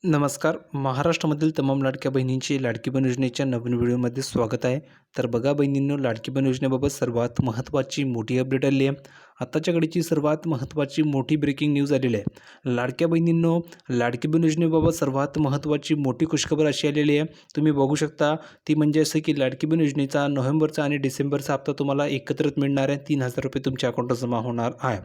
नमस्कार. महाराष्ट्रामधील तमाम लाडक्या बहिणींची लाडकी बहीण योजनेच्या नवीन व्हिडिओमध्ये स्वागत आहे. तर बघा बहिणींनो, लाडकी बहीण योजनेबाबत सर्वात महत्त्वाची मोठी अपडेट आली आहे. आत्ताच्या घडीची सर्वात महत्त्वाची मोठी ब्रेकिंग न्यूज आलेली आहे. लाडक्या बहिणींनो, लाडकी बहीण योजनेबाबत सर्वात महत्त्वाची मोठी खुशखबर अशी आलेली आहे. तुम्ही बघू शकता, ती म्हणजे असं की लाडकी बहीण योजनेचा नोव्हेंबरचा आणि डिसेंबरचा हप्ता तुम्हाला एकत्रित मिळणार आहे. 3,000 रुपये तुमच्या अकाउंटला जमा होणार आहे.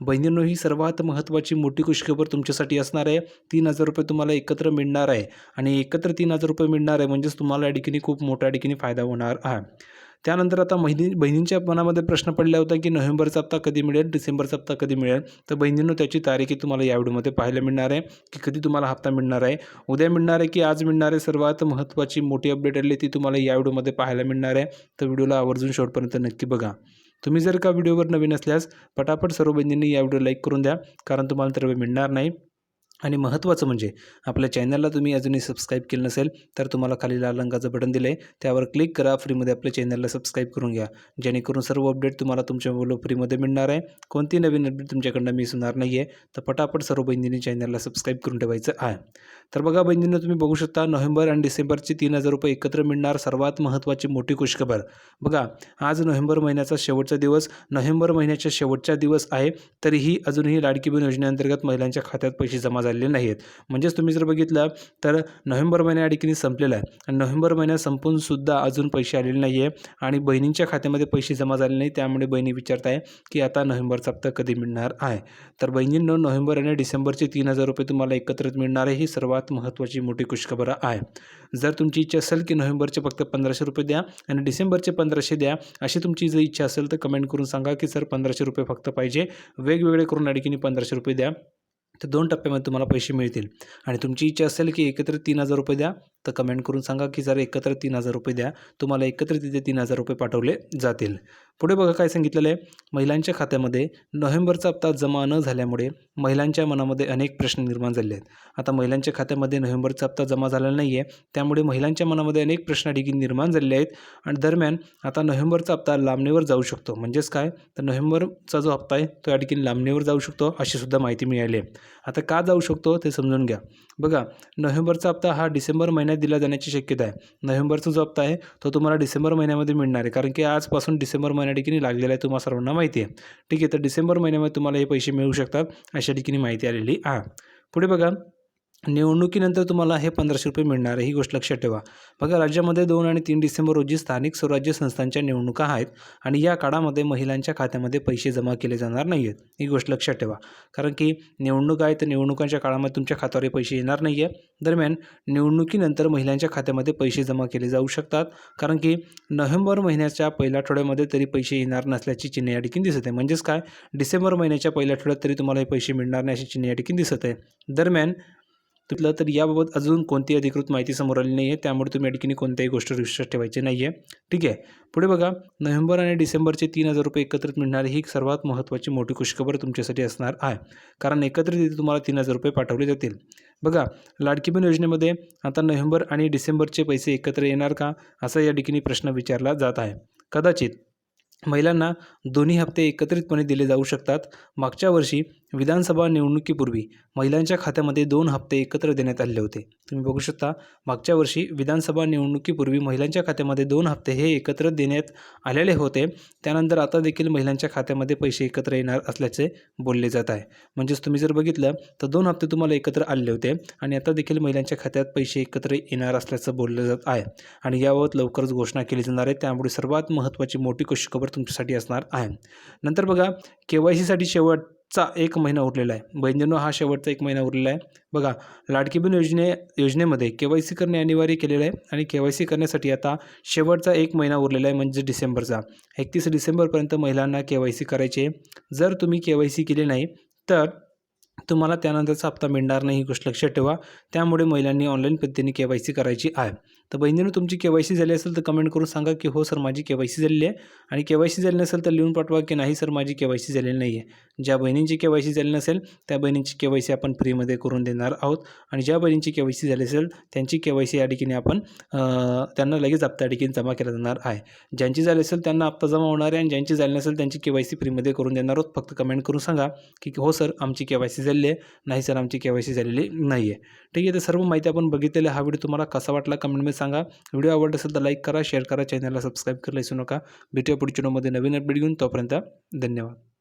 बहिणींनो, ही सर्वात महत्त्वाची मोठी खुशखबर तुमच्यासाठी असणार आहे. 3,000 रुपये तुम्हाला एकत्र मिळणार आहे आणि एकत्र 3,000 रुपये मिळणार आहे म्हणजेच तुम्हाला या ठिकाणी खूप मोठ्या ठिकाणी फायदा होणार आहे. त्यानंतर आता बहिणींच्या मनामध्ये प्रश्न पडला होता की नोव्हेंबरचा हप्ता कधी मिळेल, डिसेंबरचा हप्ता कधी मिळेल. तर बहिणींनो, त्याची तारीख तुम्हाला या व्हिडिओमध्ये पाहायला मिळणार आहे की कधी तुम्हाला हप्ता मिळणार आहे. उद्या मिळणार आहे की आज मिळणार आहे. सर्वात महत्त्वाची मोठी अपडेट आली ती तुम्हाला या व्हिडिओमध्ये पाहायला मिळणार आहे. तर व्हिडिओला आवर्जून शेवटपर्यंत नक्की बघा. तुम्ही जर का व्हिडिओवर नवीन असल्यास पटापट सर्व बहिणींनी या व्हिडिओ लाईक करून द्या, कारण तुम्हाला तर मिळणार नाही. आणि महत्त्वाचं म्हणजे आपल्या चॅनलला तुम्ही अजूनही सबस्क्राईब केलं नसेल तर तुम्हाला खाली लाल रंगाचं बटन दिलं आहे, त्यावर क्लिक करा. फ्रीमध्ये आपल्या चॅनलला सबस्क्राईब करून घ्या, जेणेकरून सर्व अपडेट तुम्हाला तुमच्या मोबाईलवर फ्रीमध्ये मिळणार आहे. कोणती नवीन अपडेट तुमच्याकडनं मिस होणार नाही आहे. तर पटापट सर्व बहिणींनी चॅनलला सबस्क्राईब करून ठेवायचं आहे. तर बघा बहिणींनो, तुम्ही बघू शकता नोव्हेंबर आणि डिसेंबरचे 3,000 रुपये एकत्र मिळणार. सर्वात महत्त्वाची मोठी खुशखबर. बघा, आज नोव्हेंबर महिन्याचा शेवटचा दिवस, नोव्हेंबर महिन्याच्या शेवटचा दिवस आहे. तरीही अजूनही लाडकी बहीण योजनेअंतर्गत महिलांच्या खात्यात पैसे जमा झालेले नाही आहेत. म्हणजेच तुम्ही जर बघितलं तर नोव्हेंबर महिना या ठिकाणी संपलेला आहे आणि नोव्हेंबर महिना संपून सुद्धा अजून पैसे आलेले नाही आहे आणि बहिणींच्या खात्यामध्ये पैसे जमा झाले नाही. त्यामुळे बहिणी विचारत आहे की आता नोव्हेंबरचा हप्ता कधी मिळणार आहे. तर बहिणींनो, नोव्हेंबर आणि डिसेंबरचे 3,000 रुपये तुम्हाला एकत्रित मिळणार आहे. ही सर्वात महत्त्वाची मोठी खुशखबर आहे. जर तुमची इच्छा असेल की नोव्हेंबरचे फक्त 1,500 रुपये द्या आणि डिसेंबरचे 1,500 द्या, अशी तुमची जर इच्छा असेल तर कमेंट करून सांगा की सर 1,500 रुपये फक्त पाहिजे, वेगवेगळे करून या ठिकाणी 1,500 रुपये द्या. तर 2 टप्प्यामध्ये तुम्हाला पैसे मिळतील. आणि तुमची इच्छा असेल की एकत्र 3,000 रुपये द्या, तर कमेंट करून सांगा की जर एकत्र 3,000 रुपये द्या, तुम्हाला एकत्र तिथे 3,000 रुपये पाठवले जातील. पुढे बघा काय सांगितलेलं आहे. महिलांच्या खात्यामध्ये नोव्हेंबरचा हप्ता जमा न झाल्यामुळे महिलांच्या मनामध्ये अनेक प्रश्न निर्माण झाले आहेत. आता महिलांच्या खात्यामध्ये नोव्हेंबरचा हप्ता जमा झालेला नाही आहे, त्यामुळे महिलांच्या मनामध्ये अनेक प्रश्न निर्माण झालेले आहेत. आणि दरम्यान आता नोव्हेंबरचा हप्ता लांबणीवर जाऊ शकतो. म्हणजेच काय, तर नोव्हेंबरचा जो हप्ता आहे तो या ठिकाणी लांबणीवर जाऊ शकतो, अशी सुद्धा माहिती मिळाली आहे. आता का जाऊ शकतो ते समजून घ्या. बघा, नोव्हेंबरचा हप्ता हा डिसेंबर महिन्यात दिला जाण्याची शक्यता आहे. नोव्हेंबरचा जो हप्ता आहे तो तुम्हाला डिसेंबर महिन्यामध्ये मिळणार आहे, कारण की आजपासून डिसेंबर महिन्या ठिकाणी लागलेला आहे, तुम्हाला सर्वांना माहिती आहे. ठीक आहे, तर डिसेंबर महिन्यामध्ये तुम्हाला हे पैसे मिळू शकतात, अशा ठिकाणी माहिती आलेली आहे. पुढे बघा, निवडणुकीनंतर तुम्हाला हे 1,500 रुपये मिळणार आहे, ही गोष्ट लक्षात ठेवा. बघा, राज्यामध्ये 2 आणि 3 डिसेंबर रोजी स्थानिक स्वराज्य संस्थांच्या निवडणुका आहेत आणि या काळामध्ये महिलांच्या खात्यामध्ये पैसे जमा केले जाणार नाही आहेत, ही गोष्ट लक्षात ठेवा. कारण की निवडणूक आहे, तर निवडणुकांच्या काळामध्ये तुमच्या खात्यावर पैसे येणार नाही आहे. दरम्यान निवडणुकीनंतर महिलांच्या खात्यामध्ये पैसे जमा केले जाऊ शकतात, कारण की नोव्हेंबर महिन्याच्या पहिल्या आठवड्यामध्ये तरी पैसे येणार नसल्याची चिन्ह या ठिकाणी दिसत आहे. म्हणजेच काय, डिसेंबर महिन्याच्या पहिल्या आठवड्यात तरी तुम्हाला हे पैसे मिळणार नाही अशी चिन्ह या ठिकाणी दिसत आहे. दरम्यान तुला तर याबाबत अजून कोणतीही अधिकृत माहिती समोर आली नाही आहे, त्यामुळे तुम्ही या ठिकाणी कोणत्याही गोष्ट विश्वास ठेवायची नाही आहे. ठीक आहे. पुढे बघा, नोव्हेंबर आणि डिसेंबरचे 3,000 रुपये एकत्रित मिळणार ही सर्वात महत्त्वाची मोठी खुशखबर तुमच्यासाठी असणार आहे, कारण एकत्रित इथे तुम्हाला 3,000 रुपये पाठवले जातील. बघा, लाडकी बहीण योजनेमध्ये आता नोव्हेंबर आणि डिसेंबरचे पैसे एकत्र येणार का, असा या ठिकाणी प्रश्न विचारला जात आहे. कदाचित महिलांना दोन्ही हप्ते एकत्रितपणे दिले जाऊ शकतात. मागच्या वर्षी विधानसभा निवडणुकीपूर्वी महिलांच्या खात्यामध्ये 2 हप्ते एकत्र देण्यात आले होते. तुम्ही बघू शकता, मागच्या वर्षी विधानसभा निवडणुकीपूर्वी महिलांच्या खात्यामध्ये 2 हप्ते हे एकत्र देण्यात आलेले होते. त्यानंतर आता देखील महिलांच्या खात्यामध्ये पैसे एकत्र येणार असल्याचे बोलले जात आहे. म्हणजेच तुम्ही जर बघितलं तर 2 हप्ते तुम्हाला एकत्र आले होते आणि आता देखील महिलांच्या खात्यात पैसे एकत्र येणार असल्याचं बोललं जात आहे आणि याबाबत लवकरच घोषणा केली जाणार आहे. त्यामुळे सर्वात महत्त्वाची मोठी खुशखबर तुमच्यासाठी असणार आहे. नंतर बघा, KYCसाठी शेवटचा 1 महिना उरलेला आहे. बहिणींनो, हा शेवटचा 1 महिना उरलेला आहे. बघा, लाडकी बहीण योजनेमध्ये KYC करणे अनिवार्य केलेलं आहे आणि KYC करण्यासाठी आता शेवटचा 1 महिना उरलेला आहे, म्हणजे डिसेंबरचा 31 डिसेंबरपर्यंत महिलांना KYC करायचे. जर तुम्ही KYC केले नाही तर तुम्हाला त्यानंतरचा हप्ता मिळणार नाही, ही गोष्ट लक्षात ठेवा. त्यामुळे महिलांनी ऑनलाईन पद्धतीने KYC करायची आहे. तर बहिणींनो, तुमची KYC झाली असेल तर कमेंट करून सांगा की हो सर, माझी KYC झालेली आहे, आणि KYC झाली नसेल तर लिहून पाठवा की नाही सर, माझी KYC झालेली नाही आहे. ज्या बहिणींची KYC झाली नसेल त्या बहिणींची KYC आपण फ्रीमध्ये करून देणार आहोत, आणि ज्या बहिणींची KYC झाली असेल त्यांची KYC या ठिकाणी आपण त्यांना लगेच हप्ता या ठिकाणी जमा केला जाणार आहे. ज्यांची झाली असेल त्यांना हप्ता जमा होणार आहे आणि ज्यांची झाली नसेल त्यांची KYC फ्रीमध्ये करून देणार आहोत. फक्त कमेंट करून सांगा की हो सर, आमची KYC झालेली आहे, नाही सर आमची KYC झालेली नाही आहे. ठीक आहे, तर सर्व माहिती आपण बघितलेली. हा व्हिडिओ तुम्हाला कसा वाटला कमेंटमध्ये सांगा. व्हिडिओ आवडला असेल तर लाईक करा, शेअर करा, चॅनलला सबस्क्राईब करायला विसरू नका. भेटूया पुढच्या व्हिडिओमध्ये नवीन अपडेट घेऊन. तोपर्यंत धन्यवाद.